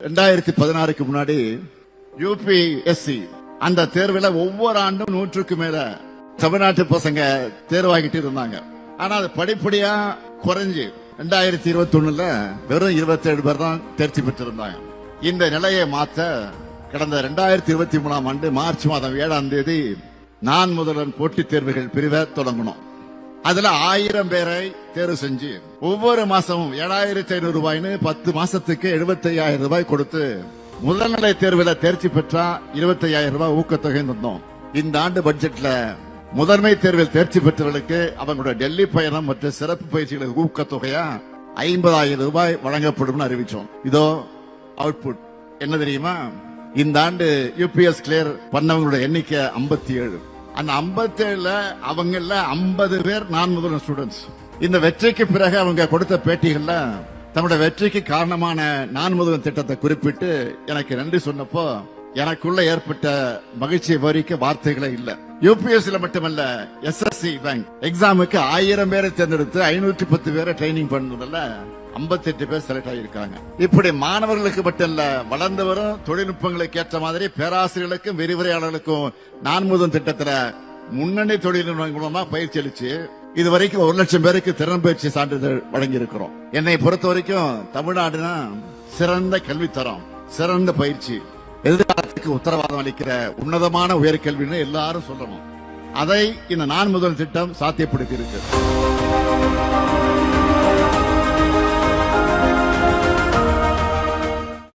2016 முன்னாடி யூபிஎஸ்சி அந்த தேர்வுல ஒவ்வொரு ஆண்டும் 100க்கு மேல தமிழ்நாட்டு பசங்க தேர்வாகிட்டு இருந்தாங்க. ஆனா அது படிப்படியா குறைஞ்சு 2021ல வெறும் 27 பேர் தான் தேர்ச்சி பெற்றிருந்தாங்க. இந்த நிலையை மாற்ற கடந்த 2023ஆம் ஆண்டு மார்ச் மாதம் 7ஆம் தேதி நான் முதல்வன் போட்டித் தேர்வுகள் பிரிவை தொடங்கணும். அதுல 1000 பேரை தேர்வு செஞ்சு ஒவ்வொரு மாசமும் 7500 ரூபாய்னு 10 மாசத்துக்கு 75000 ரூபாய் கொடுத்து முதல்நிலை தேர்வுல தேர்ச்சி பெற்றா 25000 ரூபாய் ஊக்கத்தொகை தந்தோம். இந்த ஆண்டு பட்ஜெட்ல முதன்மை தேர்வில் தேர்ச்சி பெற்றவர்களுக்கு அவங்களுடைய டெல்லி பயணம் மற்றும் சிறப்பு பயிற்சிகளுக்கு ஊக்கத்தொகையா 50000 ரூபாய் வழங்கப்படும் அறிவிச்சோம். இதோ அவுட்புட் என்ன தெரியுமா? இந்த ஆண்டு யூபிஎஸ் கிளியர் பண்ணவங்களுடைய எண்ணிக்கை 57. அந்த 57ல அவங்கள 50 பேர் நான் முதல்வன் ஸ்டூடெண்ட்ஸ். இந்த வெற்றிக்கு பிறகு அவங்க கொடுத்த பேட்டிகள்ல தன்னுடைய வெற்றிக்கு காரணமான நான் முதல்வன் திட்டத்தை குறிப்பிட்டு எனக்கு நன்றி சொன்னப்போ எனக்குள்ள ஏற்பட்ட மகிழ்ச்சியை வரிக்க வார்த்தைகளே இல்ல. யூபிஎஸ்சில மட்டுமல்ல, எஸ்எஸ்சி பேங்க் எக்ஸாமுக்கு 1000 பேரை தேர்ந்தெடுத்து 510 பேரை ட்ரைனிங் பண்ணதுல 58 பேர் செலக்ட் ஆகியிருக்காங்க. இப்படி மாணவர்களுக்கு மட்டும் இல்ல, வளர்ந்து வரும் தொழில்நுட்பங்களுக்கு ஏற்ற மாதிரி பேராசிரியர்களுக்கும் விரிவுரையாளர்களுக்கும் நான் முதல் திட்டத்துல முன்னணி தொழில்நுட்பம் மூலமா பயிற்சி அளிச்சு இதுவரைக்கும் 1 லட்சம் பேருக்கு திறன் பயிற்சி சான்றிதழ் வழங்கி இருக்கிறோம். என்னை பொறுத்த வரைக்கும் தமிழ்நாடுனா சிறந்த கல்வித்தரம், சிறந்த பயிற்சி, எதிர்காலத்துக்கு உத்தரவாதம் அளிக்கிற உன்னதமான உயர்கல்வின்னு எல்லாரும் சொல்லணும். அதை இந்த நான் முதல் திட்டம் சாத்தியப்படுத்தி இருக்கு.